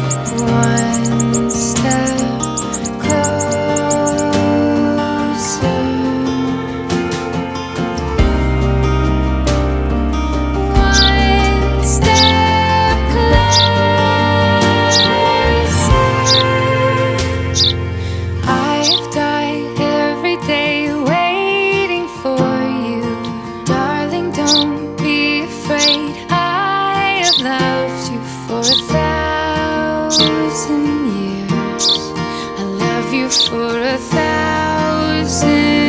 One step closer. One step closer. I've died every day waiting for you. Darling, don't be afraid. I have loved you for 1,000 years. I love you for 1,000